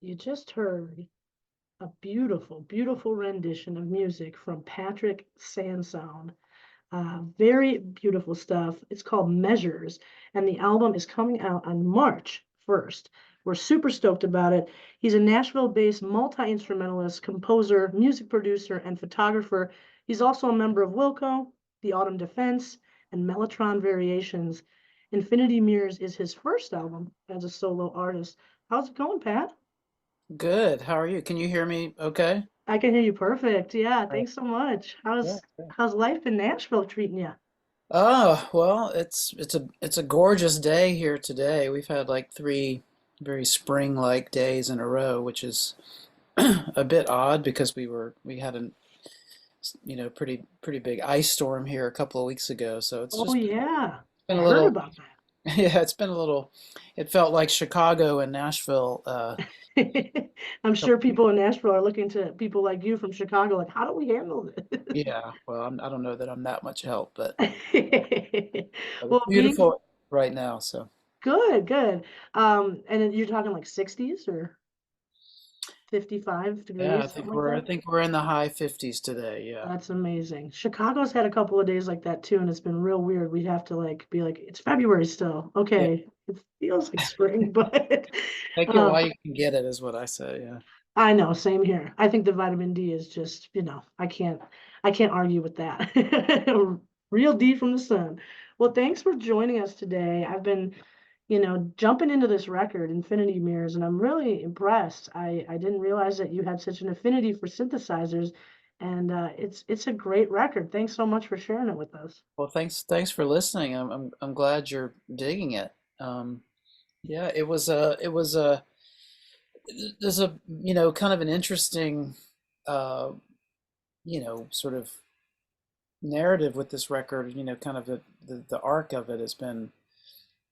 You just heard a beautiful, beautiful rendition of music from Patrick Sansone. Very beautiful stuff. It's called Measures, and the album is coming out on March 1st. We're super stoked about it. He's a Nashville-based multi-instrumentalist, composer, music producer, and photographer. He's also a member of Wilco, The Autumn Defense, and Mellotron Variations. Infinity Mirrors is his first album as a solo artist. How's it going, Pat? Good. How are you? Can you hear me okay? I can hear you perfect. Yeah, Right. thanks so much. Yeah. How's life in Nashville treating you? Oh, well, it's a gorgeous day here today. We've had like three very spring-like days in a row, which is a bit odd because we had a pretty big ice storm here a couple of weeks ago. So it's Oh just yeah, been I a heard little about yeah, it's been a little it felt like Chicago and Nashville that. I'm sure people in Nashville are looking to people like you from Chicago, like, how do we handle this? yeah, well, I don't know that I'm that much help, but it's Well, being beautiful right now, so. good, good. And then you're talking like 60s or 55 Yeah, I degrees, something think like we're I that. think we're in the high 50s today. Yeah. That's amazing. Chicago's had a couple of days like that too, and it's been real weird. We'd have to like be like, it's February still. Yeah. Okay, it feels like spring, but Take it uh, while you can get it is what I say. Yeah. I know, same here. I think the vitamin D is just, I can't argue with that. Real D from the sun. Well, thanks for joining us today. I've been, jumping into this record, Infinity Mirrors, and I'm really impressed. I didn't realize that you had such an affinity for synthesizers, and it's a great record. Thanks so much for sharing it with us. Well, thanks for listening. I'm glad you're digging it. Um, yeah, there's a kind of an interesting uh, sort of narrative with this record. Kind of the arc of it has been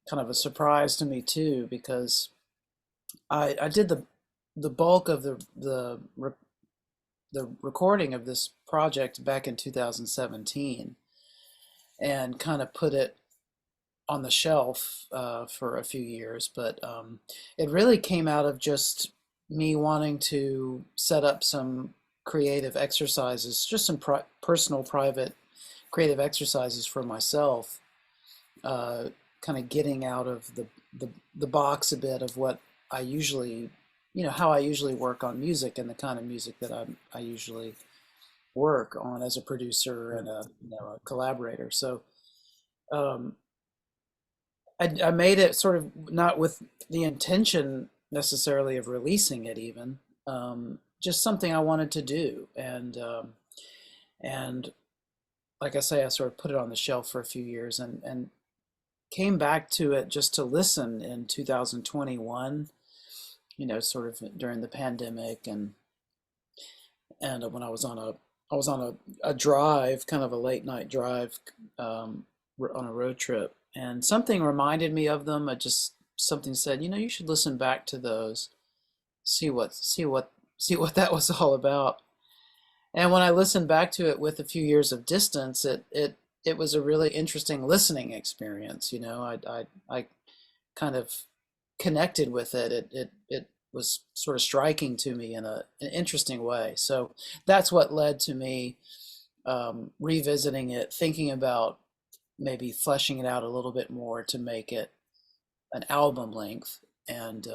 kind of a surprise to me too because I did the bulk of the recording of this project back in 2017 and kind of put it on the shelf for a few years. But it really came out of just me wanting to set up some creative exercises, just some personal, private creative exercises for myself, uh, kind of getting out of the box a bit of what I usually, how I usually work on music and the kind of music that I usually work on as a producer and a collaborator. So um, I made it sort of not with the intention necessarily of releasing it even, just something I wanted to do. And like I say, I sort of put it on the shelf for a few years and came back to it just to listen in 2021, sort of during the pandemic and when I was on a drive, kind of a late night drive, on a road trip, and something reminded me of them. I just something said, you should listen back to those, see what that was all about. And when I listened back to it with a few years of distance, it was a really interesting listening experience. I kind of connected with it. It was sort of striking to me in an interesting way. So that's what led to me revisiting it, thinking about maybe fleshing it out a little bit more to make it an album length. And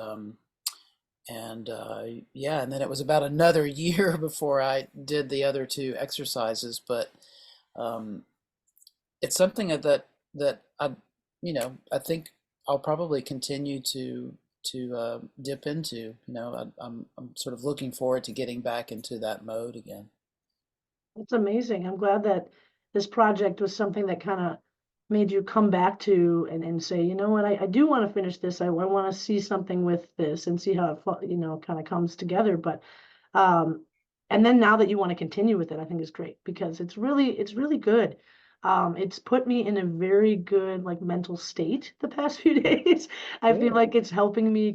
yeah, and then it was about another year before I did the other two exercises. But um, it's something that I think I'll probably continue to dip into. I'm sort of looking forward to getting back into that mode again. It's amazing. I'm glad that this project was something that kind of made you come back to and say, you know what, I do want to finish this. I want to see something with this and see how it, kind of comes together. But and then now that you want to continue with it, I think is great because it's really good. It's put me in a very good like mental state the past few days. I feel Good. like it's helping me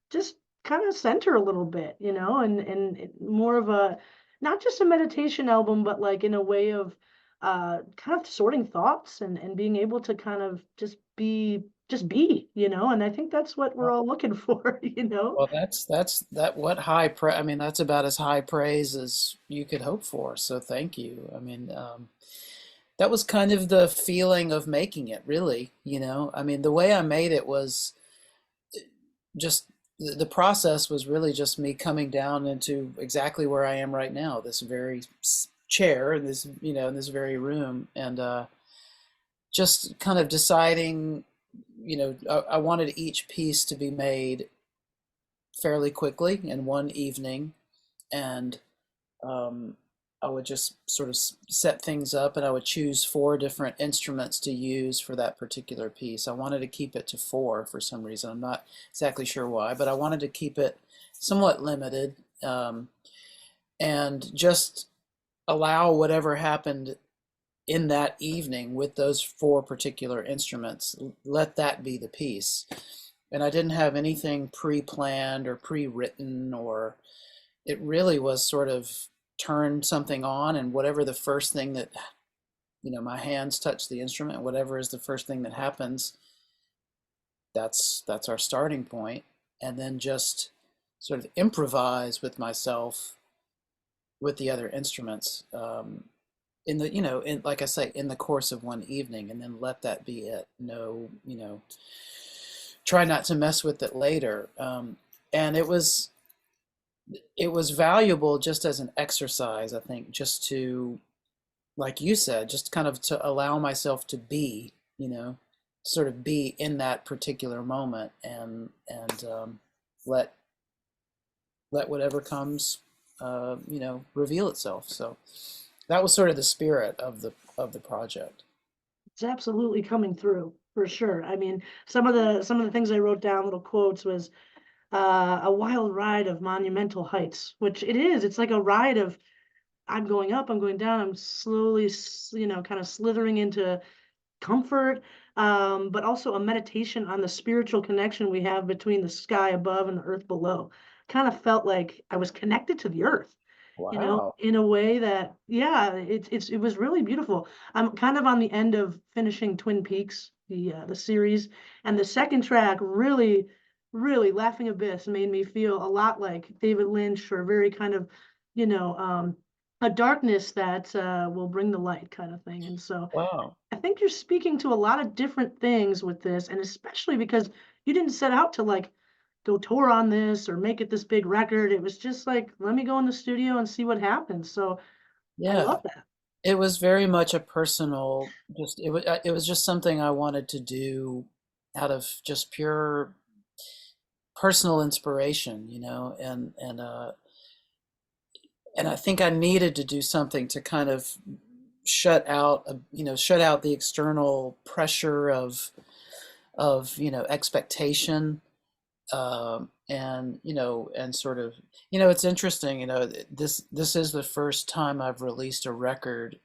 just kind of center a little bit, and more of a not just a meditation album, but like in a way of kind of sorting thoughts and being able to kind of just be just be, and I think that's what we're all looking for, Well, that's what I mean, that's about as high praise as you could hope for. So thank you. I mean, that was kind of the feeling of making it, really, I mean, the way I made it was just the process was really just me coming down into exactly where I am right now, this very chair in this, in this very room, and just kind of deciding, I wanted each piece to be made fairly quickly in one evening, and um, I would just sort of set things up, and I would choose four different instruments to use for that particular piece. I wanted to keep it to four for some reason. I'm not exactly sure why, but I wanted to keep it somewhat limited, and just allow whatever happened in that evening with those four particular instruments, let that be the piece. And I didn't have anything pre-planned or pre-written, or it really was sort of turn something on, and whatever the first thing that, my hands touch the instrument, whatever is the first thing that happens, that's our starting point. And then just sort of improvise with myself with the other instruments, in the, in, like I say, in the course of one evening, and then let that be it. No, try not to mess with it later. And it was valuable just as an exercise, I think, just to, like you said, just kind of to allow myself to be, sort of be in that particular moment, and let whatever comes, reveal itself. So that was sort of the spirit of the project. It's absolutely coming through for sure. I mean, some of the things I wrote down, little quotes, was a wild ride of monumental heights, which it is. It's like a ride of I'm going up, I'm going down, I'm slowly, kind of slithering into comfort, but also a meditation on the spiritual connection we have between the sky above and the earth below. Kind of felt like I was connected to the earth, Wow. in a way that, yeah, it was really beautiful. I'm kind of on the end of finishing Twin Peaks, the series, and the second track really, really, Laughing Abyss, made me feel a lot like David Lynch, or very kind of, you know, um, a darkness that will bring the light kind of thing. And so Wow. I think you're speaking to a lot of different things with this, and especially because you didn't set out to like go tour on this or make it this big record. It was just like, let me go in the studio and see what happens. So I Yeah. love that. It was very much a personal, just it was just something I wanted to do out of just pure personal inspiration, and I think I needed to do something to kind of shut out the external pressure of expectation, and sort of, it's interesting, this is the first time I've released a record,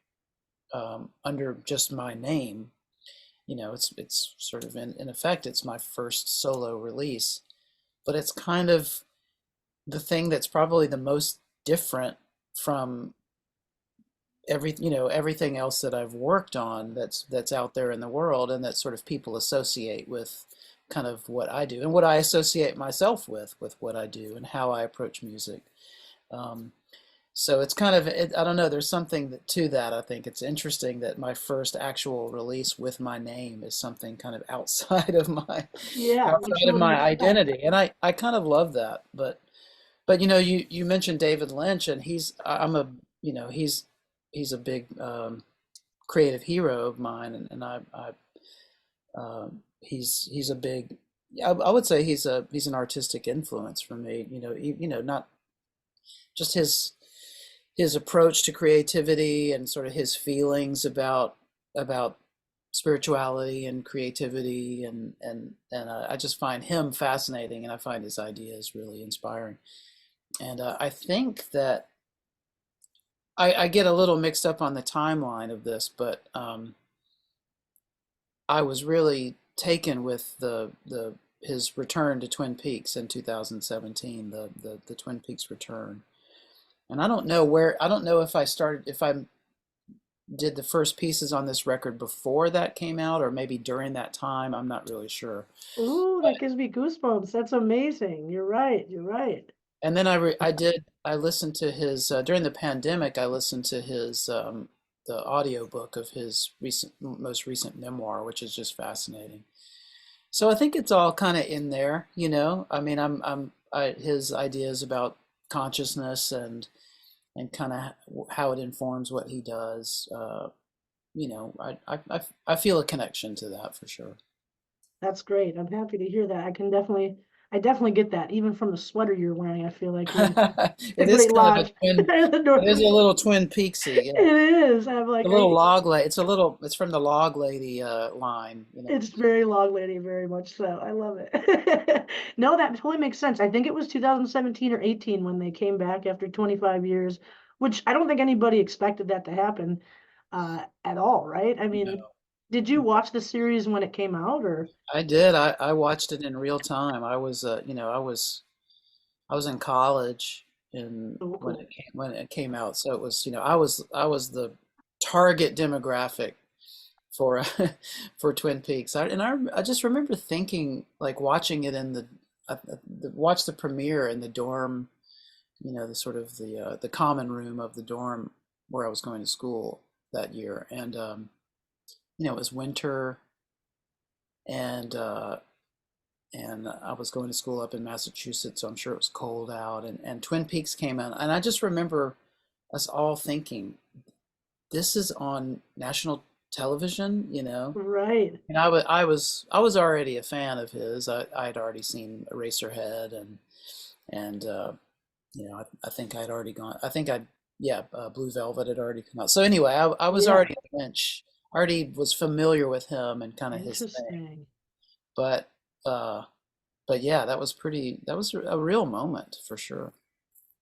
under just my name. It's sort of in effect, it's my first solo release, but it's kind of the thing that's probably the most different from everything else that I've worked on that's out there in the world, and that sort of people associate with kind of what I do, and what I associate myself with what I do and how I approach music. Um, so it's kind of, I don't know, there's something to that. I think it's interesting that my first actual release with my name is something kind of outside of my Yeah, which outside you of wouldn't my expect. identity, and I kind of love that. But you mentioned David Lynch, and I'm a he's a big, creative hero of mine, and he's a big, I would say he's an artistic influence for me. Not just his approach to creativity, and sort of his feelings about spirituality and creativity, and I just find him fascinating, and I find his ideas really inspiring. And I think that I get a little mixed up on the timeline of this, but I was really taken with the his return to Twin Peaks in 2017, the Twin Peaks return. And I don't know if I did the first pieces on this record before that came out, or maybe during that time. I'm not really sure. Ooh, that gives me goosebumps. That's amazing. You're right. You're right. And then I listened to his during the pandemic. I listened to his the audiobook of his most recent memoir, which is just fascinating. So I think it's all kind of in there, you know. I mean, his ideas about consciousness and kind of how it informs what he does. You know, I feel a connection to that for sure. That's great. I'm happy to hear that. I definitely get that. Even from the sweater you're wearing, I feel like you're in a It is great kind of a lodge. twin. It is a little Twin Peaksy, It yeah. is. I'm The like, little log lady. It's from the log lady line, you know. it's very long lady, very much so. I love it. No, that totally makes sense. I think it was 2017 or 18 when they came back after 25 years, which I don't think anybody expected that to happen at all, right? I mean, did you watch the series when it came out or? I did. I watched it in real time. You know, I was in college and Oh, cool. when it came out. So it was, you know, I was the target demographic for for Twin Peaks. I just remember thinking like watching it in watch the premiere in the dorm, you know, the sort of the common room of the dorm where I was going to school that year. And you know, it was winter and and I was going to school up in Massachusetts, so I'm sure it was cold out. And Twin Peaks came out, and I just remember us all thinking, "This is on national television," you know. Right. And I was already a fan of his. I had already seen Eraserhead, and you know, I think I'd already gone. I think I'd yeah, Blue Velvet had already come out. So anyway, I was Yeah. already Lynch, already was familiar with him and kind of his thing. Interesting. But uh, but yeah, that was a real moment for sure.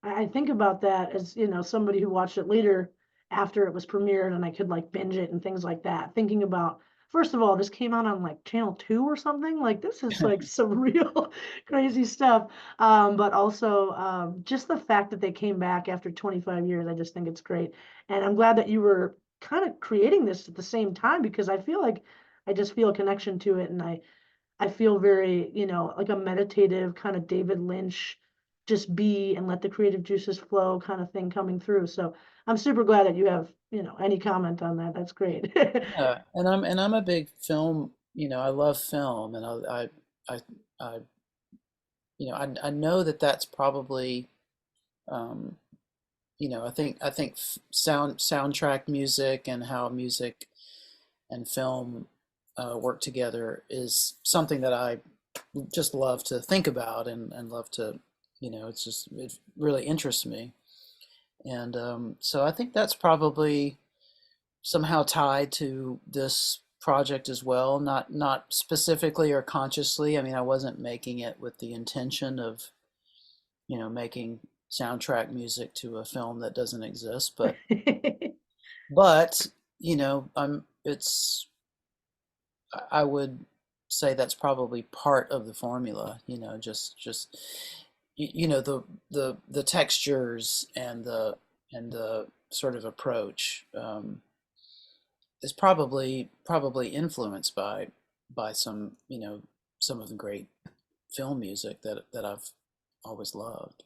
I think about that as, somebody who watched it later after it was premiered and I could like binge it and things like that. Thinking about, first of all, this came out on like channel 2 or something. Like this is like some real crazy stuff. But also just the fact that they came back after 25 years, I just think it's great. And I'm glad that you were kind of creating this at the same time because I feel like I just feel a connection to it and I feel very, like a meditative kind of David Lynch, just be and let the creative juices flow kind of thing coming through. So I'm super glad that you have, any comment on that. That's great. Yeah, and I'm a big film. You know, I love film, and I, I you know, I know that that's probably um, you know, I think soundtrack music and how music and film work together is something that I just love to think about and love to, you know, it really interests me. And so I think that's probably somehow tied to this project as well, not specifically or consciously. I mean, I wasn't making it with the intention of, you know, making soundtrack music to a film that doesn't exist, but you know, I would say that's probably part of the formula, you know, you know, the textures and the sort of approach is probably influenced by some, you know, some of the great film music that I've always loved.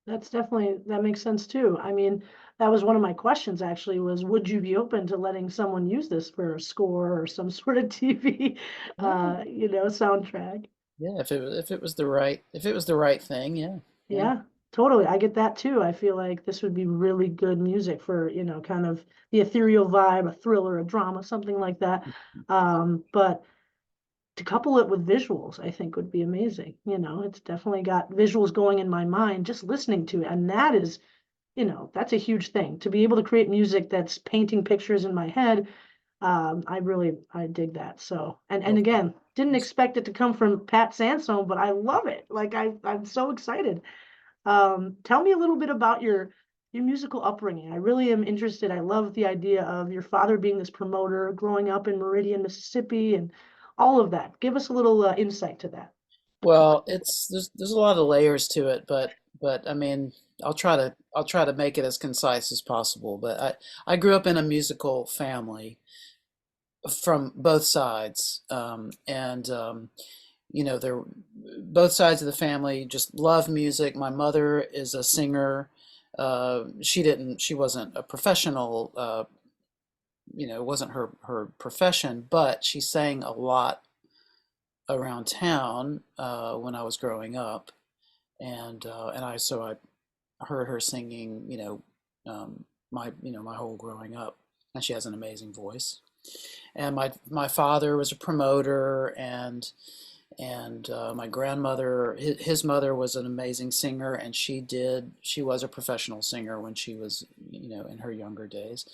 That makes sense too. I mean, that was one of my questions actually was, would you be open to letting someone use this for a score or some sort of TV, Yeah, soundtrack? yeah. If it was the right if it was the right thing, yeah, yeah. Yeah, totally. I get that too. I feel like this would be really good music for, kind of the ethereal vibe, a thriller, a drama, something like that. But to couple it with visuals, I think would be amazing. It's definitely got visuals going in my mind just listening to it. And that is, that's a huge thing. To be able to create music that's painting pictures in my head, I dig that. So, and Well, again, didn't expect it to come from Pat Sansone, but I love it. Like I'm so excited. Tell me a little bit about your musical upbringing. I really am interested. I love the idea of your father being this promoter, growing up in Meridian, Mississippi, and all of that. Give us a little insight to that. well, there's a lot of layers to it, but I mean, I'll try to make it as concise as possible. But I grew up in a musical family from both sides, and you know, there both sides of the family just love music. My mother is a singer. She wasn't a professional. You know, it wasn't her profession, but she sang a lot around town when I was growing up, and I heard her singing, my whole growing up, and she has an amazing voice. And my father was a promoter, and my grandmother, his mother was an amazing singer, and she was a professional singer when she was, in her younger days.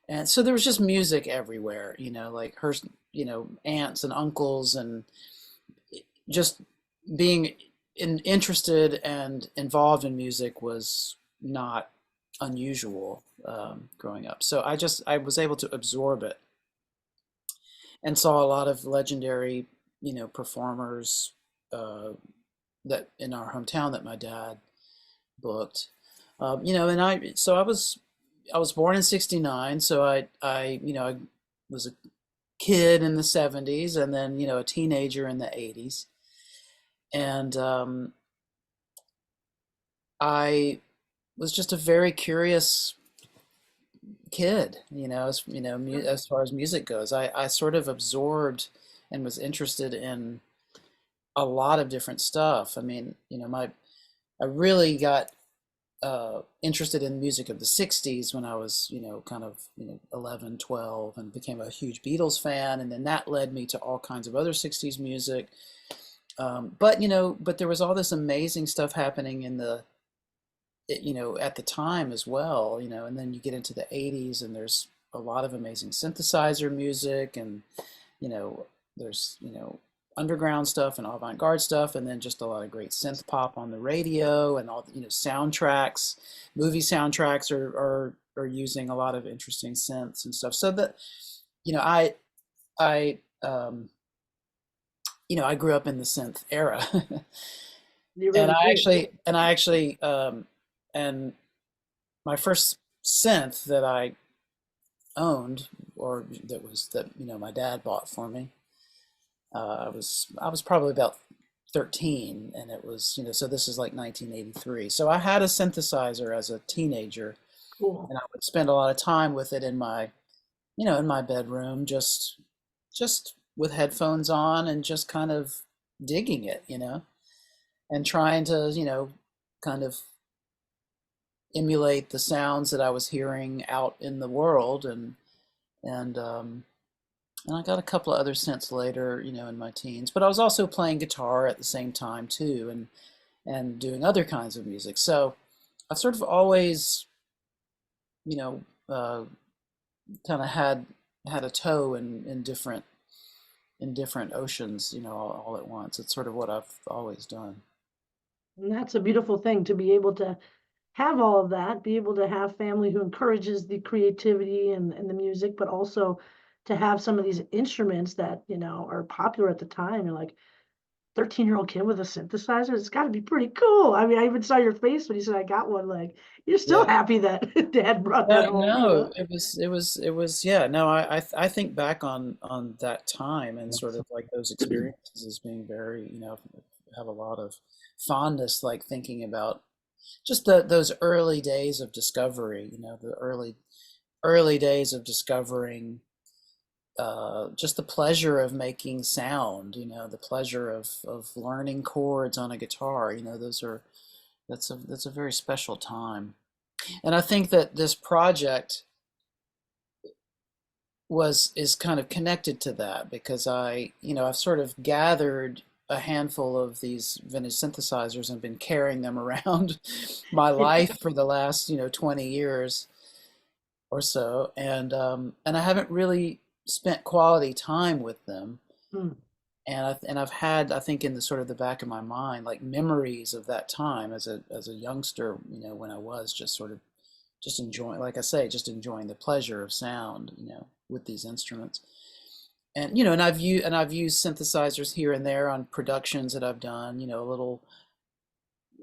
And so there was just music everywhere, like her, aunts and uncles, and just being interested and involved in music was not unusual growing up. So I was able to absorb it and saw a lot of legendary, performers that in our hometown that my dad booked. And I was born in '69, so I was a kid in the '70s, and then a teenager in the '80s, and I was just a very curious kid, as far as music goes. I sort of absorbed and was interested in a lot of different stuff. I mean, I really got interested in music of the '60s when I was, kind of, 11, 12, and became a huge Beatles fan. And then that led me to all kinds of other '60s music. But there was all this amazing stuff happening at the time as well, and then you get into the '80s and there's a lot of amazing synthesizer music, and, there's, underground stuff and avant-garde stuff, and then just a lot of great synth pop on the radio, and all, soundtracks, movie soundtracks are using a lot of interesting synths and stuff. So that, you know, I I grew up in the synth era. You And really did. I actually, and my first synth that I owned, or that my dad bought for me, I was probably about 13, and it was, so this is like 1983. So I had a synthesizer as a teenager, Cool. and I would spend a lot of time with it in my, in my bedroom, just with headphones on and just kind of digging it, and trying to, kind of emulate the sounds that I was hearing out in the world, and and I got a couple of other synths later, in my teens. But I was also playing guitar at the same time too, and doing other kinds of music. So I've sort of always, you know, uh, kind of had a toe in different oceans, all at once. It's sort of what I've always done. And that's a beautiful thing to be able to have all of that, be able to have family who encourages the creativity and the music, but also to have some of these instruments that, are popular at the time. You're like, 13-year-old kid with a synthesizer, it's got to be pretty cool. I mean, I even saw your face when you said I got one. Like, you're still Yeah. happy that dad brought that home. No, it was, yeah, no, I think back on that time and sort of like those experiences as being very, have a lot of fondness, like thinking about just those early days of discovery, the early days of discovering just the pleasure of making sound, the pleasure of learning chords on a guitar, that's a very special time. And I think that this project is kind of connected to that because I've sort of gathered a handful of these vintage synthesizers and been carrying them around my life for the last, 20 years or so, and I haven't really spent quality time with them. Hmm. And I've had, I think, in the sort of the back of my mind, like memories of that time as a youngster, when I was just sort of just enjoying, like I say, just enjoying the pleasure of sound, with these instruments. And and I've used synthesizers here and there on productions that I've done, a little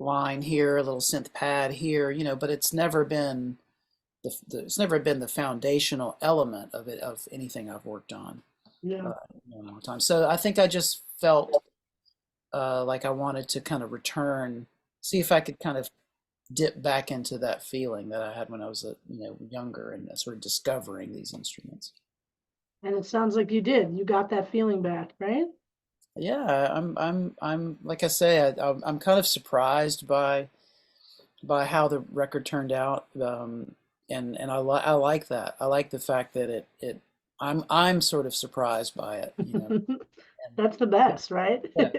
line here, a little synth pad here, but it's never been it's never been the foundational element of it, of anything I've worked on Yeah. in a long time. So I think I just felt like I wanted to kind of return, see if I could kind of dip back into that feeling that I had when I was younger and sort of discovering these instruments. And it sounds like you did. You got that feeling back, right? Yeah, I'm like I say, I'm kind of surprised by how the record turned out, and I like that. I like the fact that I'm sort of surprised by it, and That's the best, right? yeah,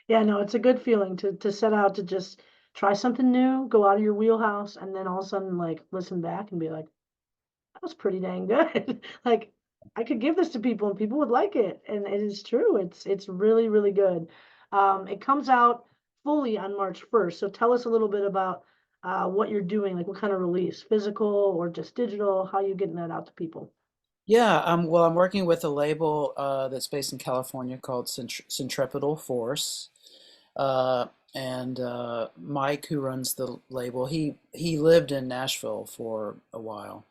Yeah, no, it's a good feeling to set out to just try something new, go out of your wheelhouse, and then all of a sudden like listen back and be like, that was pretty dang good. Like I could give this to people and people would like it. And it is true. It's really, really good. It comes out fully on March 1st. So tell us a little bit about what you're doing, like what kind of release, physical or just digital, how you getting that out to people. yeah. Well, I'm working with a label that's based in California called Centripetal Force. And Mike, who runs the label, he lived in Nashville for a while,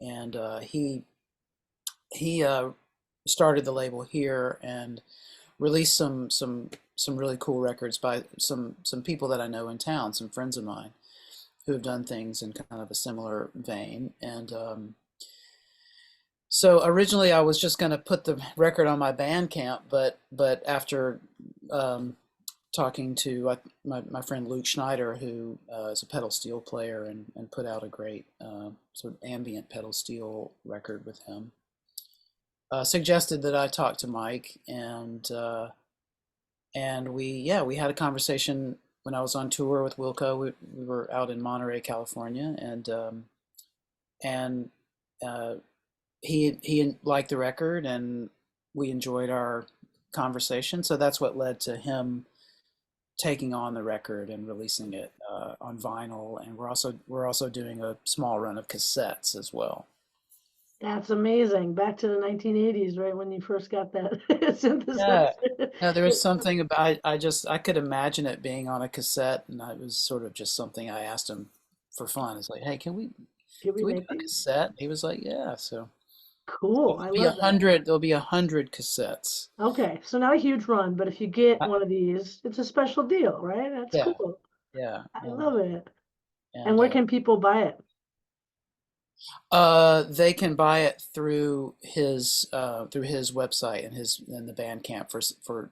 and he started the label here and released some really cool records by some people that I know in town, some friends of mine who have done things in kind of a similar vein. And so originally I was just going to put the record on my Bandcamp, but after um, talking to my friend Luke Schneider, who is a pedal steel player and put out a great sort of ambient pedal steel record with him, suggested that I talk to Mike, and we had a conversation when I was on tour with Wilco. We were out in Monterey, California, and uh, he liked the record, and we enjoyed our conversation. So that's what led to him taking on the record and releasing it on vinyl. And we're also doing a small run of cassettes as well. That's amazing. Back to the 1980s, right? When you first got that Yeah. synthesizer. No, there was something about I could imagine it being on a cassette, and it was sort of just something I asked him for fun. It's like, hey, Can we can we do make a these? cassette? He was like, yeah. So Cool. I love that. there'll be 100 cassettes. Okay, so not a huge run, but if you get Uh, one of these, it's a special deal, right? That's yeah, cool. yeah, I yeah. love it. And And where can people buy it? they can buy it through his website and the Bandcamp for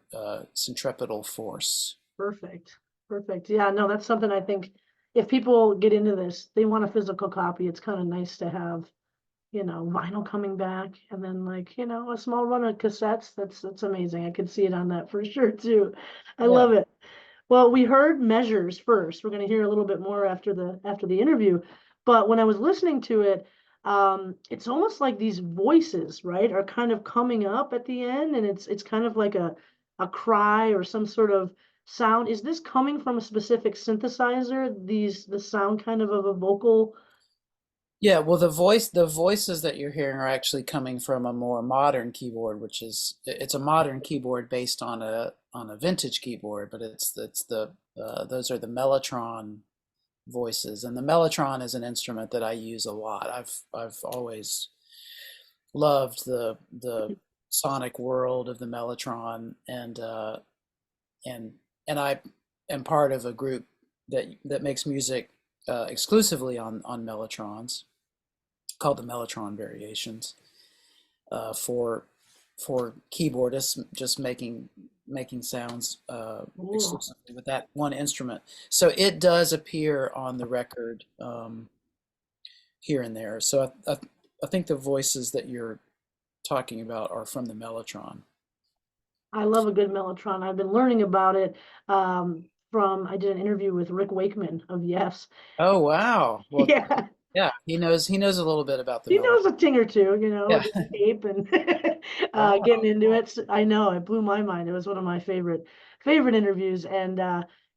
Centripetal Force. Perfect. Perfect. Yeah, no, that's something I think if people get into this, they want a physical copy. It's kind of nice to have, vinyl coming back and then like, a small run of cassettes. That's amazing. I could see it on that for sure too. I Yeah. love it. Well, we heard measures first. We're going to hear a little bit more after the interview. But when I was listening to it, it's almost like these voices, right, are kind of coming up at the end, and it's kind of like a cry or some sort of sound. Is this coming from a specific synthesizer? The sound kind of a vocal. Yeah, well, the voices that you're hearing are actually coming from a more modern keyboard, which is it's a modern keyboard based on a vintage keyboard, but it's the those are the Mellotron voices, and the Mellotron is an instrument that I use a lot. I've always loved the sonic world of the Mellotron, and and I am part of a group that makes music exclusively on Mellotrons called the Mellotron Variations for keyboardists just making sounds Cool. exclusively with that one instrument. So it does appear on the record here and there. So I think the voices that you're talking about are from the Mellotron. I love a good Mellotron. I've been learning about it I did an interview with Rick Wakeman of Yes. Oh wow. Well, Yeah, yeah, he knows a little bit about the he Mellotron. knows a thing or two, Yeah. with the tape and Wow. getting into it. I know it blew my mind. It was one of my favorite interviews, and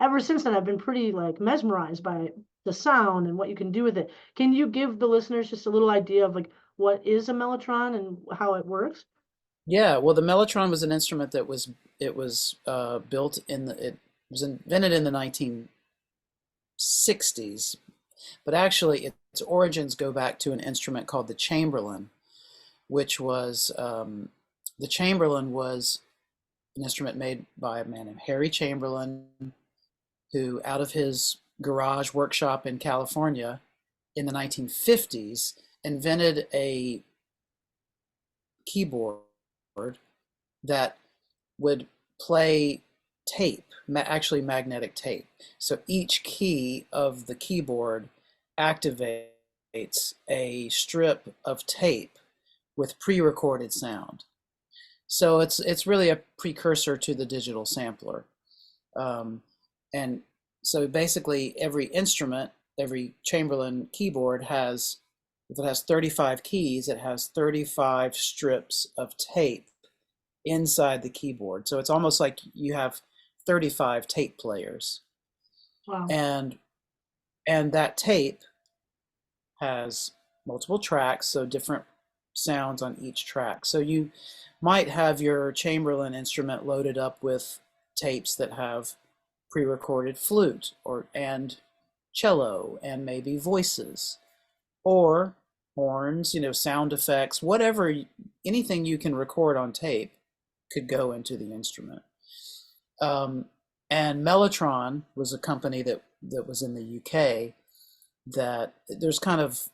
ever since then, I've been pretty like mesmerized by the sound and what you can do with it. Can you give the listeners just a little idea of like what is a mellotron and how it works? Yeah, well, the Mellotron was an instrument that was built in the it. was invented in the 1960s, but actually its origins go back to an instrument called the Chamberlin, which was the Chamberlin was an instrument made by a man named Harry Chamberlain, who out of his garage workshop in California in the 1950s invented a keyboard that would play tape, actually magnetic tape. So each key of the keyboard activates a strip of tape with pre-recorded sound. So it's really a precursor to the digital sampler. Um, and so basically every instrument, every Chamberlin keyboard has, if it has 35 keys, it has 35 strips of tape inside the keyboard. So it's almost like you have 35 tape players. Wow. And that tape has multiple tracks, so different sounds on each track. So you might have your Chamberlin instrument loaded up with tapes that have pre-recorded flute and cello and maybe voices or horns, sound effects, whatever, anything you can record on tape could go into the instrument. And Mellotron was a company that was in the UK that there's kind of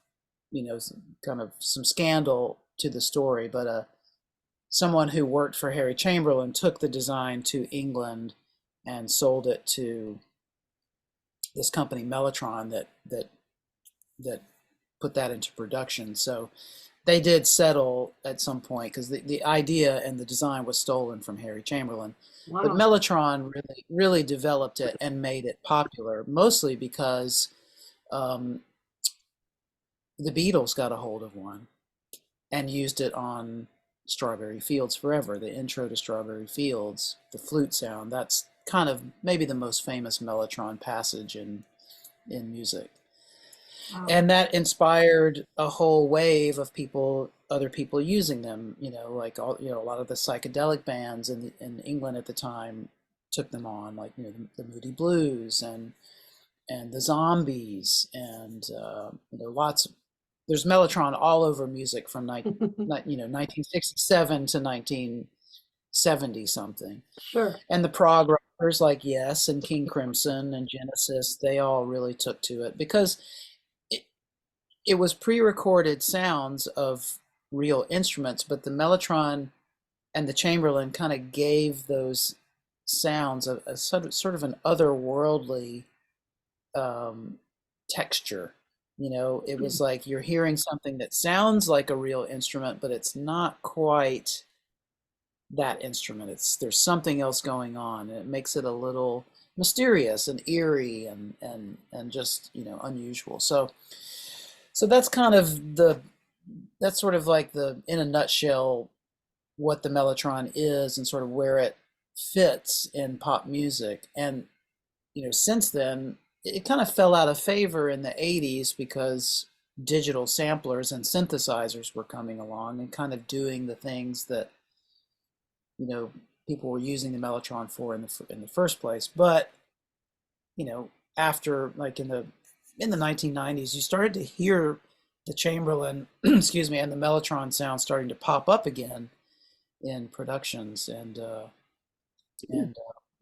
some scandal to the story, but someone who worked for Harry Chamberlain took the design to England and sold it to this company Mellotron that put that into production. So they did settle at some point because the idea and the design was stolen from Harry Chamberlain. But Wow. Mellotron really developed it and made it popular, mostly because um, the Beatles got a hold of one and used it on Strawberry Fields Forever, the intro to Strawberry Fields, the flute sound. That's kind of maybe the most famous Mellotron passage in music. Wow. And that inspired a whole wave of other people using them, like a lot of the psychedelic bands in England at the time took them on, like, the Moody Blues and the Zombies and, lots of, there's Mellotron all over music from 1967 to 1970 something. Sure. And the prog rockers like Yes and King Crimson and Genesis, they all really took to it because it was pre-recorded sounds of real instruments, but the Mellotron and the Chamberlin kind of gave those sounds a sort of an otherworldly texture. It was like you're hearing something that sounds like a real instrument, but it's not quite that instrument. There's something else going on, and it makes it a little mysterious and eerie and just unusual. So that's kind of that's sort of like in a nutshell what the Mellotron is and sort of where it fits in pop music. And since then it kind of fell out of favor in the 80s because digital samplers and synthesizers were coming along and kind of doing the things that people were using the Mellotron for in the first place. But after, like, in the 1990s, you started to hear the Chamberlin, excuse me, and the Mellotron sound starting to pop up again in productions, and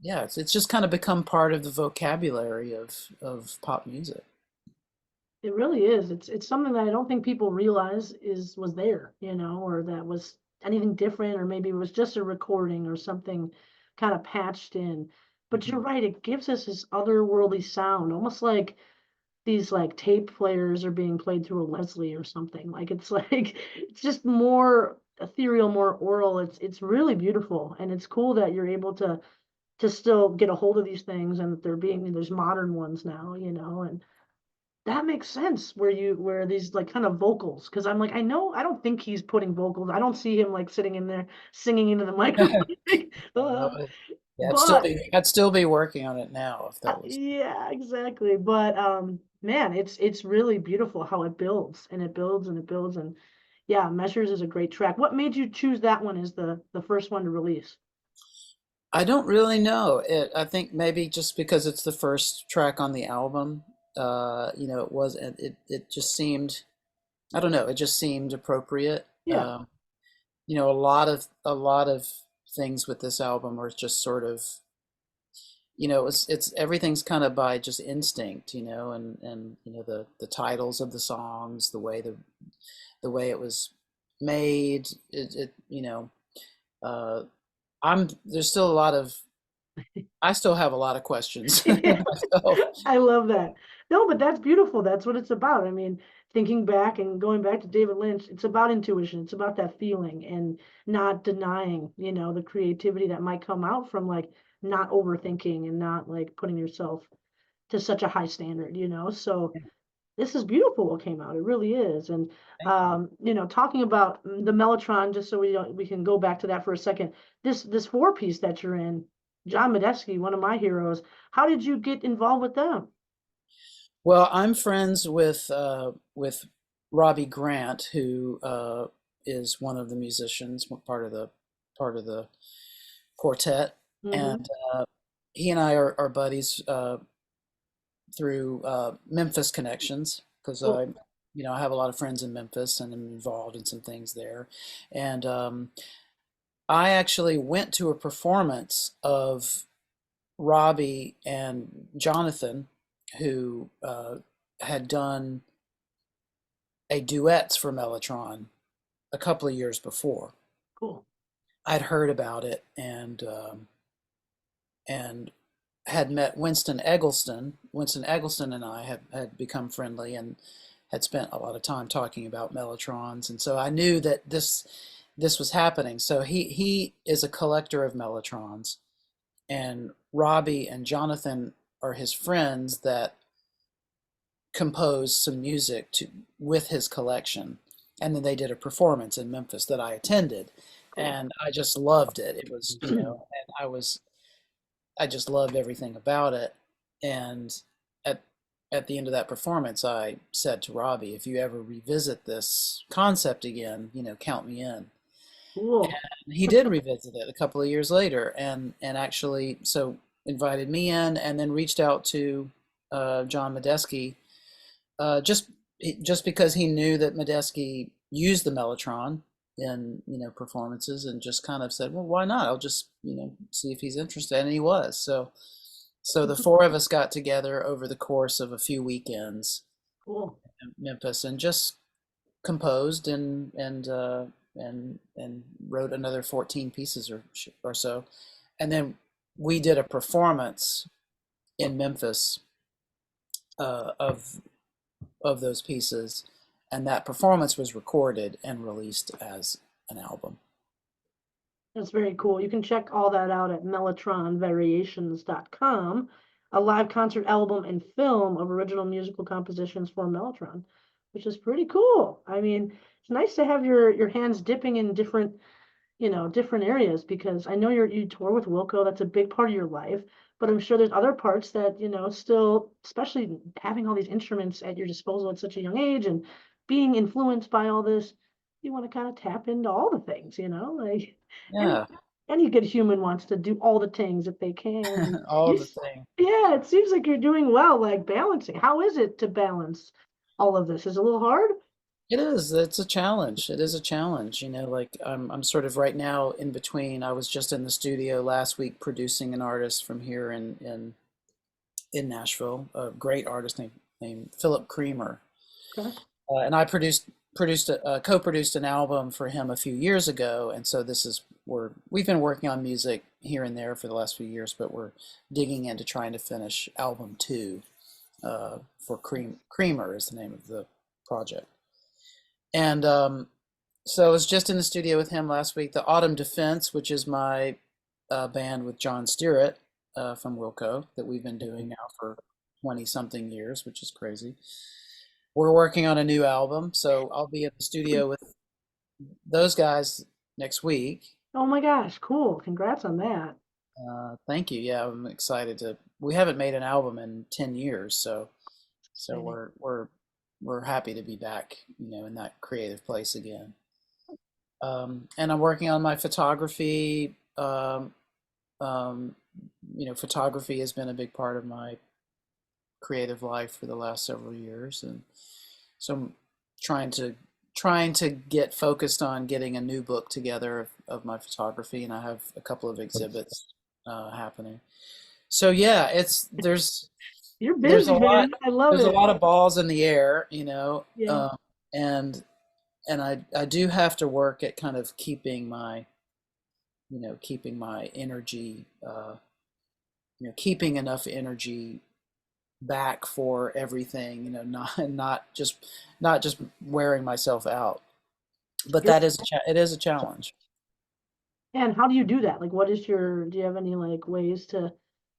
yeah, it's just kind of become part of the vocabulary of pop music. It really is. It's something that I don't think people realize was there, or that was anything different, or maybe it was just a recording or something kind of patched in. But you're Mhm. right, it gives us this otherworldly sound, almost like these like tape players are being played through a Leslie or something. Like it's like it's just more ethereal, more oral. It's really beautiful, and it's cool that you're able to still get a hold of these things and that there's modern ones now, and that makes sense where these like kind of vocals, because I'm like, I don't think he's putting vocals. I don't see him like sitting in there singing into the microphone. No, uh, yeah, but I'd still be working on it now if that was. yeah, exactly. But man, it's really beautiful how it builds and it builds and it builds, and yeah, Measures is a great track. What made you choose that one as the first one to release? I don't really know. I think maybe just because it's the first track on the album, it was it just seemed, I don't know, it just seemed appropriate. Yeah. A lot of things with this album are just sort of, it's everything's kind of by just instinct, and the titles of the songs, the way it was made, uh, there's still a lot of I still have a lot of questions Yeah, myself. I love that. No, but that's beautiful. That's what it's about. I mean, thinking back and going back to David Lynch, it's about intuition. It's about that feeling and not denying, the creativity that might come out from like not overthinking and not like putting yourself to such a high standard, So this is beautiful what came out. It really is. And Thank you. talking about the Mellotron, just so we can go back to that for a second. This four piece that you're in, John Medeski, one of my heroes. How did you get involved with them? Well, I'm friends with Robbie Grant, who is one of the musicians, part of the quartet, Hmm. and he and I are buddies through Memphis connections because Cool. I have a lot of friends in Memphis and I'm involved in some things there, and I actually went to a performance of Robbie and Jonathan, who had done a duets for Mellotron a couple of years before. Cool. I'd heard about it and had met Winston Eggleston. Winston Eggleston and I had become friendly and had spent a lot of time talking about Mellotrons, and so I knew that this was happening. So he is a collector of Mellotrons, and Robbie and Jonathan are his friends that composed some music with his collection. And then they did a performance in Memphis that I attended, Cool. and I just loved it. It was, and I just loved everything about it. And at at the end of that performance, I said to Robbie, if you ever revisit this concept again, count me in. Cool. He did revisit it a couple of years later, and actually so invited me in, and then reached out to John Medeski, just because he knew that Medeski used the Mellotron in performances, and just kind of said, well, why not? I'll just see if he's interested, and he was. So the four of us got together over the course of a few weekends Cool. in Memphis and just composed and wrote another 14 pieces or so, and then we did a performance in Memphis of those pieces, and that performance was recorded and released as an album. That's very cool. You can check all that out at mellotronvariations.com, a live concert album and film of original musical compositions for Mellotron, which is pretty cool. I mean, it's nice to have your hands dipping in different, different areas because I know you tour with Wilco, that's a big part of your life, but I'm sure there's other parts that, still, especially having all these instruments at your disposal at such a young age and being influenced by all this, you want to kind of tap into all the things, like any Yeah. any good human wants to do all the things that they can. And All you, the thing. yeah, it seems like you're doing well, like balancing. How is it to balance all of this? Is it a little hard? It is. It's a challenge. It is a challenge. Like I'm sort of right now in between. I was just in the studio last week producing an artist from here in Nashville, a great artist named Philip Creamer. Okay. And I co-produced an album for him a few years ago, and so we've been working on music here and there for the last few years, but we're digging into trying to finish album 2 for Creamer is the name of the project. And so I was just in the studio with him last week. The Autumn Defense, which is my band with John Stewart from Wilco that we've been doing now for 20 something years, which is crazy. We're working on a new album, so I'll be in the studio with those guys next week. Oh my gosh, cool. Congrats on that. Thank you. Yeah, I'm excited to. We haven't made an album in 10 years, so Exciting. we're happy to be back, in that creative place again. And I'm working on my photography um, photography has been a big part of my creative life for the last several years, and so I'm trying to trying to get focused on getting a new book together of my photography, and I have a couple of exhibits happening. So yeah, it's You're there's a busy, lot man. I love there's a it. lot of balls in the air, Yeah. and I do have to work at kind of keeping my energy, keeping enough energy back for everything, not just wearing myself out. But You're, it is a challenge. and how do you do that? Like, do you have any like ways to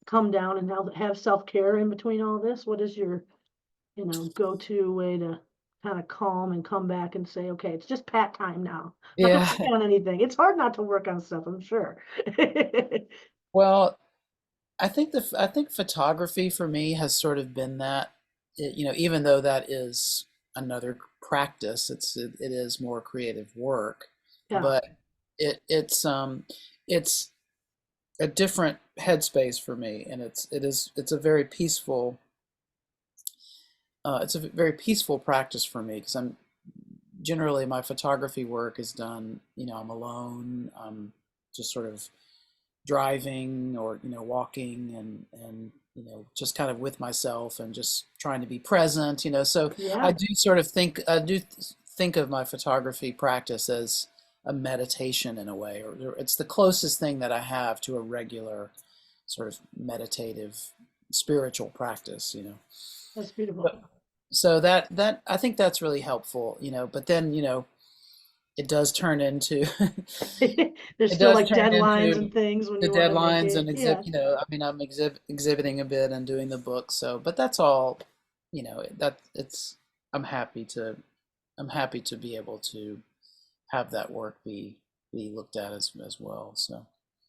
come down and have self-care in between all this? What is your, go-to way to kind of calm and come back and say, okay, it's just Pat time now. I'm not gonna Yeah. work on anything. It's hard not to work on stuff, I'm sure. Well, I think photography for me has sort of been that, even though that is another practice, it is more creative work, Yeah, but it's a different headspace for me, and it's a very peaceful practice for me because I'm generally my photography work is done, I'm alone, I'm just sort of driving or walking and just kind of with myself and just trying to be present, so yeah, I do think of my photography practice as a meditation in a way, or it's the closest thing that I have to a regular sort of meditative spiritual practice. that's beautiful. But, so that I think that's really helpful, but then it does turn into There's it still does like turn deadlines into and things when the you want to make deadlines it. and Yeah, I mean, I'm exhibiting a bit and doing the book. So, but that's all, that it's, I'm happy to, I'm happy to be able to have that work be looked at as well. So,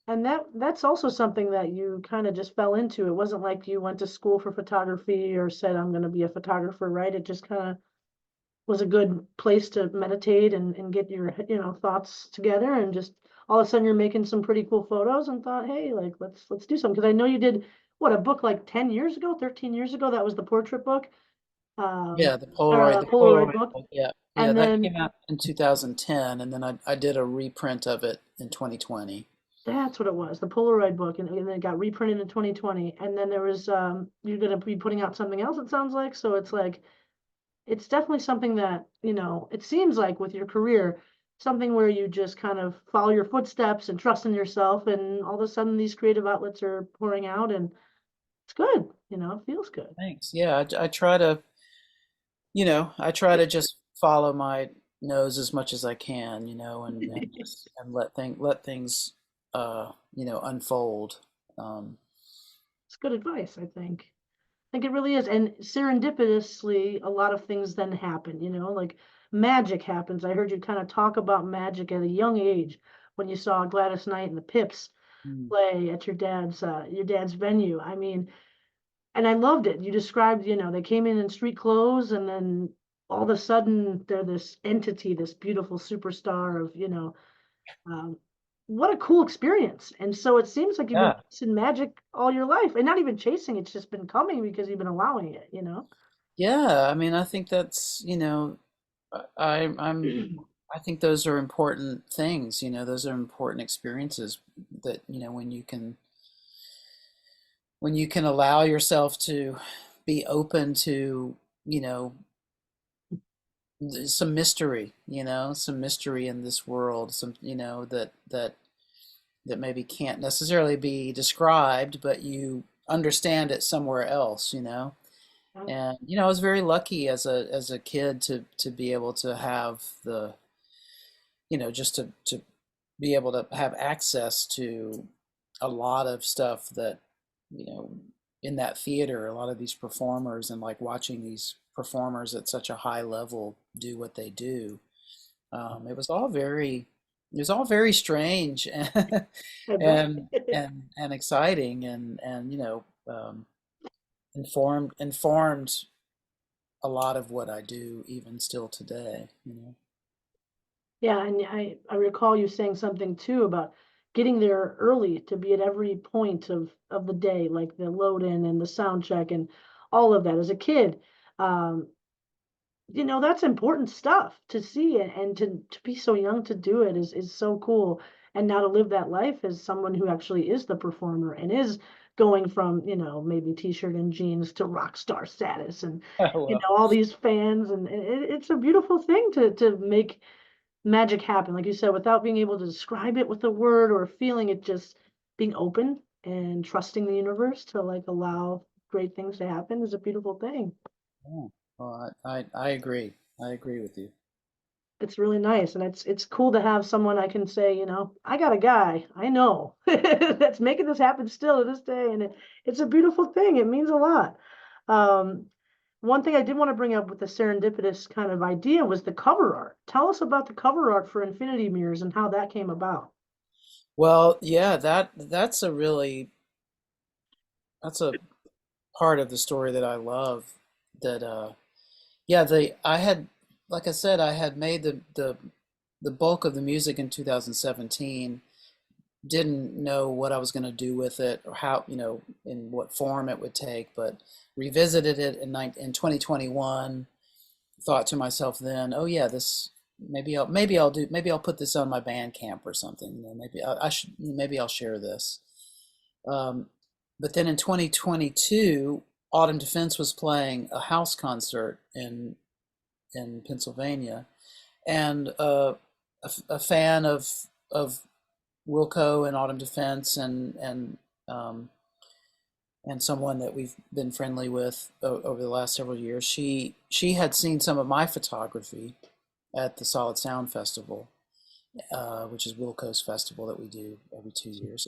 and that's also something that you kind of just fell into. It wasn't like you went to school for photography or said, I'm going to be a photographer, right? It just kind of was a good place to meditate and get your, thoughts together, and just all of a sudden you're making some pretty cool photos and thought, hey, like let's do something. Because I know you did what, a book like 10 years ago, 13 years ago, that was the portrait book, yeah, or The Polaroid Polaroid book. book, yeah, yeah, And that then came out in 2010, and then I did a reprint of it in 2020. that's what it was, the Polaroid book, and then it got reprinted in 2020. And then there was you're gonna be putting out something else, it sounds like. So it's like it's definitely something that, it seems like with your career, something where you just kind of follow your footsteps and trust in yourself, and all of a sudden these creative outlets are pouring out, and it's good, it feels good. Thanks. Yeah, I try to, I try to just follow my nose as much as I can, and let things unfold. Um, It's good advice, I think. I think it really is. And serendipitously, a lot of things then happen, like magic happens. I heard you kind of talk about magic at a young age when you saw Gladys Knight and the Pips mm, play at your dad's venue. I mean, and I loved it. You described, they came in street clothes, and then all of a sudden they're this entity, this beautiful superstar of, um, what a cool experience. And so it seems like you've been yeah. chasing magic all your life, and not even chasing, it's just been coming because you've been allowing it. Yeah, I mean, I think that's, I think those are important things, those are important experiences that, when you can allow yourself to be open to, you know, some mystery, some mystery in this world, that maybe can't necessarily be described, but you understand it somewhere else, And I was very lucky as a kid to be able to have just to be able to have access to a lot of stuff that, you know, in that theater, a lot of these performers, and like watching these performers at such a high level do what they do. It was all very strange and I bet. and exciting and informed a lot of what I do even still today. Yeah, and I recall you saying something too about getting there early to be at every point of the day, like the load in and the sound check and all of that. As a kid, um, that's important stuff to see, and to be so young to do it is so cool. And now to live that life as someone who actually is the performer and is going from, maybe t-shirt and jeans to rock star status, and Well, all these fans, and it's a beautiful thing to make magic happen, like you said, without being able to describe it with a word or a feeling. It just being open and trusting the universe to like allow great things to happen is a beautiful thing. yeah. Well, I agree. I agree with you. It's really nice, and it's cool to have someone I can say, I got a guy I know that's making this happen still to this day, and it's a beautiful thing. It means a lot. Um, One thing I did want to bring up with the serendipitous kind of idea was the cover art. Tell us about the cover art for Infinity Mirrors and how that came about. Well, yeah, that's a part of the story that I love. That yeah, the I had like I said, I had made the bulk of the music in 2017. Didn't know what I was going to do with it or how, in what form it would take, but revisited it in 2021. Thought to myself then, oh yeah, this maybe I'll put this on my Bandcamp or something. Maybe I should maybe I'll share this. Um, but then in 2022, Autumn Defense was playing a house concert in Pennsylvania, and a fan of Wilco and Autumn Defense um, and someone that we've been friendly with over the last several years. She had seen some of my photography at the Solid Sound Festival, which is Wilco's festival that we do every 2 years,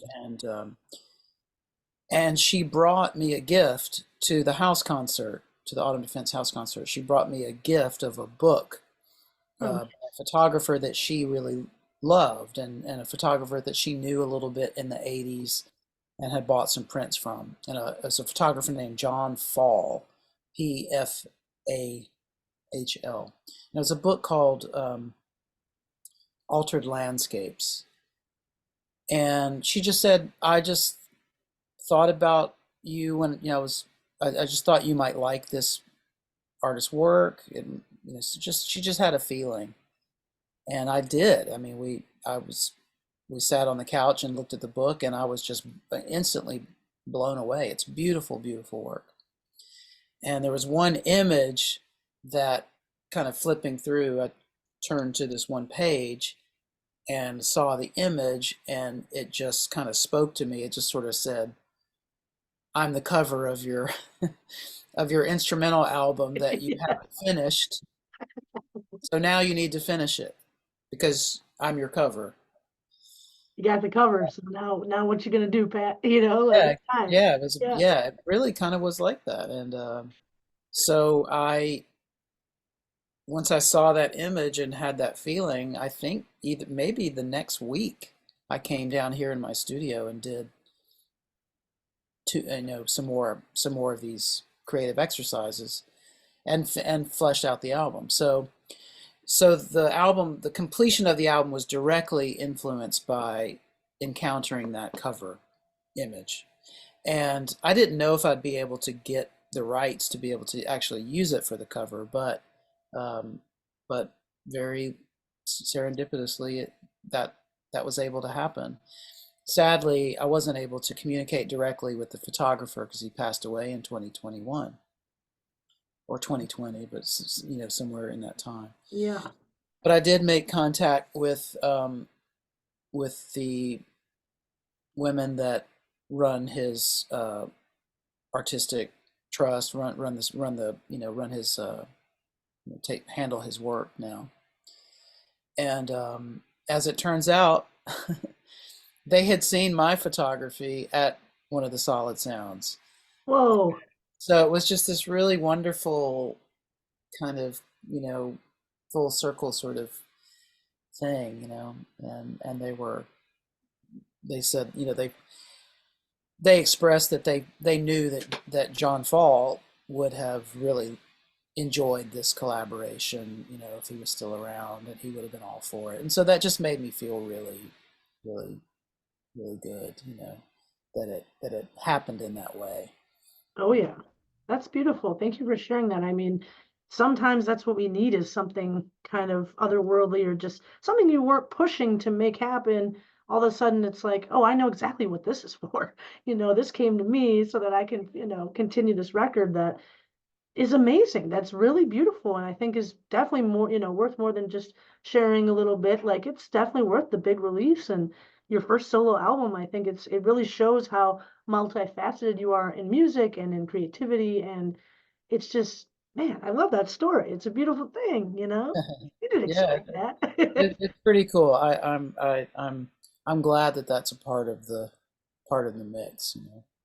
and she brought me a gift to the house concert, to the Autumn Defense house concert. She brought me a gift of a book, Oh, a photographer that she really loved, and a photographer that she knew a little bit in the 80s and had bought some prints from. And it's a photographer named John Fall, Pfahl. And it's a book called Altered Landscapes. And she just said, I just thought about you when, I just thought you might like this artist's work. And she just had a feeling. And I did. I mean, we sat on the couch and looked at the book, and I was just instantly blown away. It's beautiful, beautiful work. And there was one image that, kind of flipping through, I turned to this one page and saw the image, and it just kind of spoke to me. It just sort of said, I'm the cover of your of your instrumental album that you yeah, haven't finished. So now you need to finish it because I'm your cover. you got the cover, so now what you gonna do, Pat? Like Yeah, it's time. yeah, it was, Yeah, yeah, it really kind of was like that. And so once I saw that image and had that feeling, I think either maybe the next week I came down here in my studio and did some more of these creative exercises and fleshed out the album. So the completion of the album was directly influenced by encountering that cover image. And I didn't know if I'd be able to get the rights to be able to actually use it for the cover, um, but very serendipitously, that was able to happen. Sadly, I wasn't able to communicate directly with the photographer because he passed away in 2021 or 2020, but somewhere in that time. yeah. But I did make contact with the women that run his artistic trust, run his handle his work now. And as it turns out, they had seen my photography at one of the Solid Sounds. Whoa. So it was just this really wonderful kind of, full circle sort of thing, and they said, they expressed that they knew that John Fall would have really enjoyed this collaboration, if he was still around, and he would have been all for it. And so that just made me feel really, really really good, that it happened in that way. Oh yeah, that's beautiful. Thank you for sharing that. I mean, sometimes that's what we need is something kind of otherworldly or just something you weren't pushing to make happen. All of a sudden it's like, oh, I know exactly what this is for. This came to me so that I can, continue this record that is amazing. That's really beautiful, and I think is definitely more, worth more than just sharing a little bit. Like it's definitely worth the big release and your first solo album. I think it really shows how multifaceted you are in music and in creativity, and it's just, man, I love that story. It's a beautiful thing. You didn't Yeah, expect that. it's pretty cool. I'm glad that that's a part of the mix.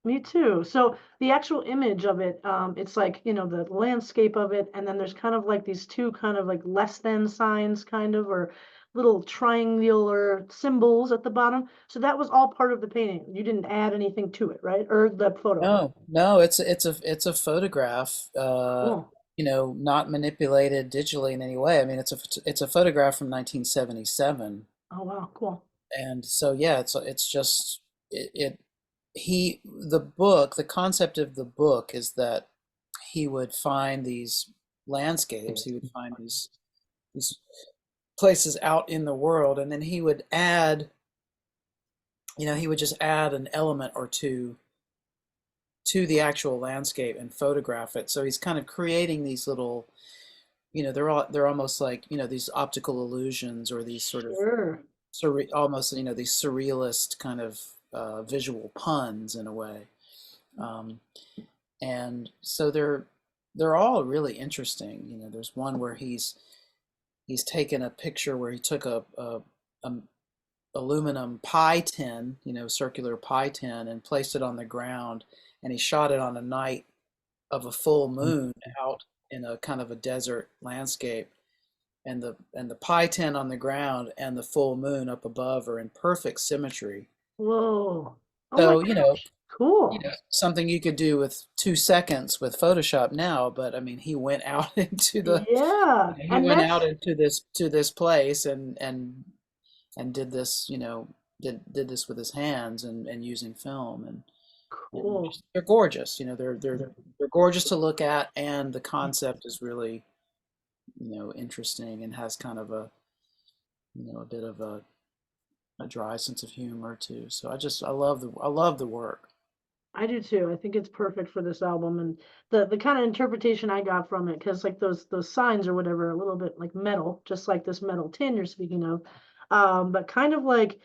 Me too. So the actual image of it, it's like, the landscape of it, and then there's kind of like these two kind of like less than signs, kind of, or little triangular symbols at the bottom. So that was all part of the painting. You didn't add anything to it, right? Or the photo. No, no, it's a photograph, Cool. not manipulated digitally in any way. I mean, it's a photograph from 1977, Oh, wow, cool. and so yeah, it's just it he the book, the concept of the book is that he would find these landscapes, he would find these places out in the world, and then he would just add an element or two to the actual landscape and photograph it. So he's kind of creating these little, they're almost like, these optical illusions or these sort of Sure. almost, these surrealist kind of visual puns in a way. Um, and so they're all really interesting. There's one where he's taken a picture where he took a aluminum pie tin, circular pie tin, and placed it on the ground, and he shot it on a night of a full moon out in a kind of a desert landscape, and the pie tin on the ground and the full moon up above are in perfect symmetry. Whoa. Oh my So, gosh. Cool. something you could do with 2 seconds with Photoshop now, but I mean, he went out into Yeah. he And went out that's into this place and did this, did this with his hands and using film and cool. they're gorgeous. They're gorgeous to look at, and the concept is really, interesting and has kind of a bit of a dry sense of humor too. So I love the work. I do too. I think it's perfect for this album and the kind of interpretation I got from it, because like those signs or whatever, are a little bit like metal, just like this metal tin you're speaking of. But kind of like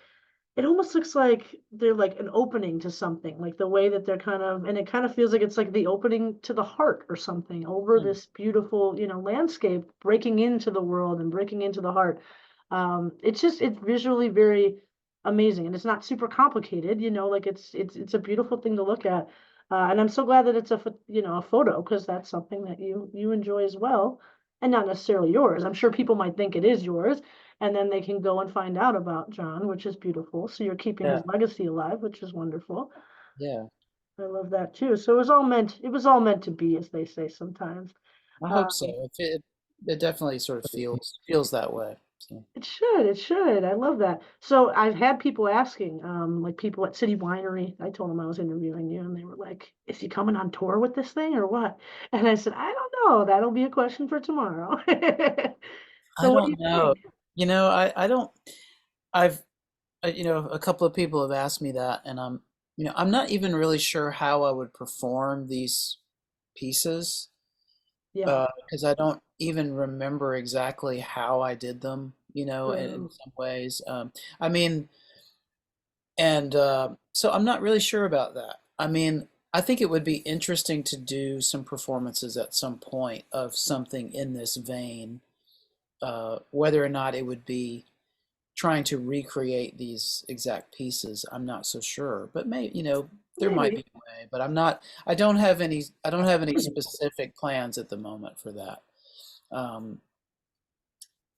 it almost looks like they're like an opening to something, like the way that they're kind of, and it kind of feels like it's like the opening to the heart or something over Hmm. this beautiful, landscape, breaking into the world and breaking into the heart. It's visually very amazing, and it's not super complicated, like it's a beautiful thing to look at. And I'm so glad that it's a photo, because that's something that you enjoy as well, and not necessarily yours. I'm sure people might think it is yours, and then they can go and find out about John, which is beautiful. So you're keeping Yeah, his legacy alive, which is wonderful. yeah. I love that too. So it was all meant to be, as they say sometimes. I hope so. Um, It definitely sort of feels that way. So it should. I love that. So I've had people asking, like people at City Winery. I told them I was interviewing you, and they were like, "Is he coming on tour with this thing or what?" And I said, "I don't know. That'll be a question for tomorrow." I So what do don't you know. think? I don't. I've a couple of people have asked me that, and I'm not even really sure how I would perform these pieces, Yeah. because I don't even remember exactly how I did them, in True. some ways. I mean, and so I'm not really sure about that. I mean, I think it would be interesting to do some performances at some point of something in this vein, whether or not it would be trying to recreate these exact pieces, I'm not so sure. But there might be Maybe. a way, but I don't have any specific plans at the moment for that. Um,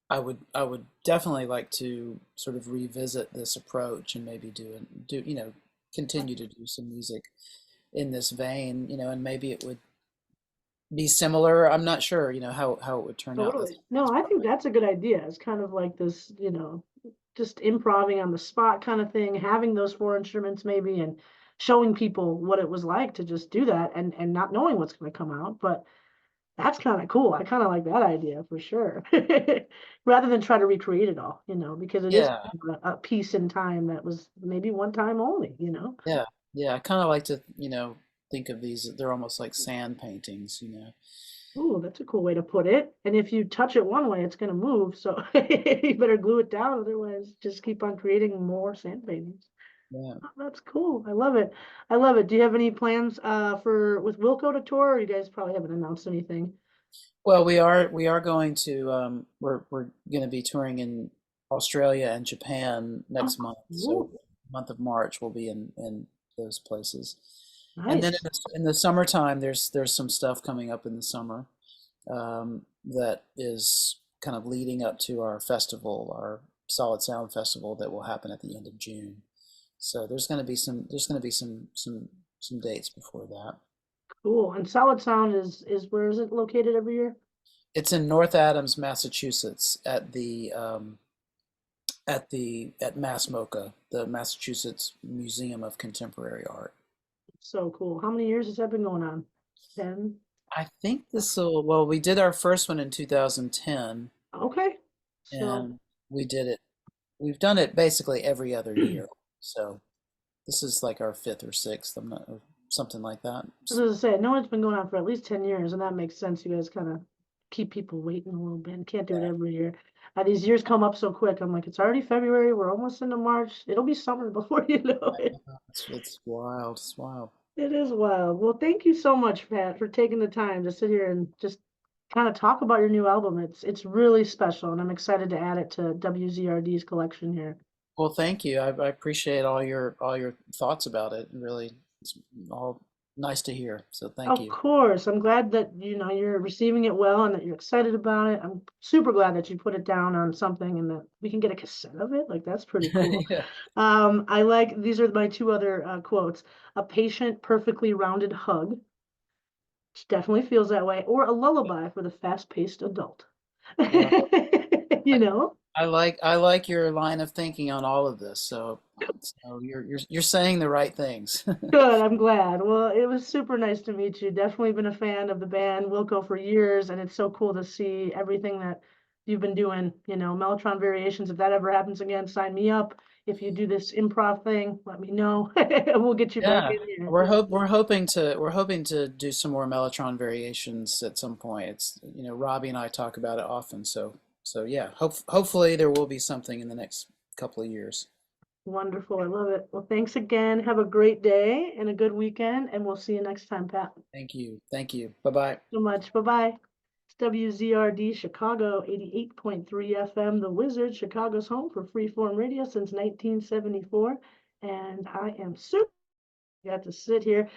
I would definitely like to sort of revisit this approach and maybe continue to do some music in this vein, and maybe it would be similar. I'm not sure, how it would turn out. Totally. No, I think that's a good idea. It's kind of like this, just improvising on the spot kind of thing, having those four instruments maybe, and showing people what it was like to just do that and not knowing what's going to come out. But that's kind of cool. I kind of like that idea for sure. Rather than try to recreate it all, because it is Yeah, kind of a piece in time that was maybe one time only. yeah, yeah. I kind of like to, think of these, they're almost like sand paintings. Ooh, that's a cool way to put it. And if you touch it one way, it's going to move. So you better glue it down. Otherwise, just keep on creating more sand paintings. Yeah. Oh, that's cool. I love it. I love it. Do you have any plans for with Wilco to tour? Or you guys probably haven't announced anything. Well, we are going to we're going to be touring in Australia and Japan Oh, next month. So cool. month of March we'll be in those places. And then Nice. in the summertime there's some stuff coming up in the summer that is kind of leading up to our festival, our Solid Sound Festival that will happen at the end of June. So there's going to be some dates before that. Cool. And Solid Sound is where is it located every year? It's in North Adams, Massachusetts, at MassMoCA, the Massachusetts Museum of Contemporary Art. So cool. How many years has that been going on? 10? I think well, we did our first one in 2010, Okay. So and we did it. We've done it basically every other year. So this is like our fifth or sixth. I'm not, or something like that. as I say, I know it's been going on for at least 10 years, and that makes sense. You guys kind of keep people waiting a little bit and can't do it Yeah, every year. These years come up so quick. I'm like, it's already February. We're almost into March. It'll be summer before you know it. it's wild. It's wild. It is wild. Well, thank you so much, Pat, for taking the time to sit here and just kind of talk about your new album. It's really special, and I'm excited to add it to WZRD's collection here. Well, thank you. I appreciate all your thoughts about it. Really, it's all nice to hear. So thank Of you. course, I'm glad that you're receiving it well and that you're excited about it. I'm super glad that you put it down on something and that we can get a cassette of it. Like that's pretty cool. Yeah. I like these are my two other quotes. A patient, perfectly rounded hug, which definitely feels that way, or a lullaby for the fast-paced adult. Well, You know? I like your line of thinking on all of this. So you're saying the right things. Good, I'm glad. Well, it was super nice to meet you. Definitely been a fan of the band Wilco for years, and it's so cool to see everything that you've been doing. Mellotron Variations. If that ever happens again, sign me up. If you do this improv thing, let me know. We'll get you back Yeah, in here. we're hoping to do some more Mellotron variations at some point. It's Robbie and I talk about it often. So yeah, hopefully there will be something in the next couple of years. Wonderful. I love it. Well, thanks again. Have a great day and a good weekend, and we'll see you next time, Pat. Thank you. Thank you. Bye bye. So much. Bye-bye. It's WZRD Chicago 88.3 FM, The Wizard, Chicago's home for freeform radio since 1974. And I am super got to sit here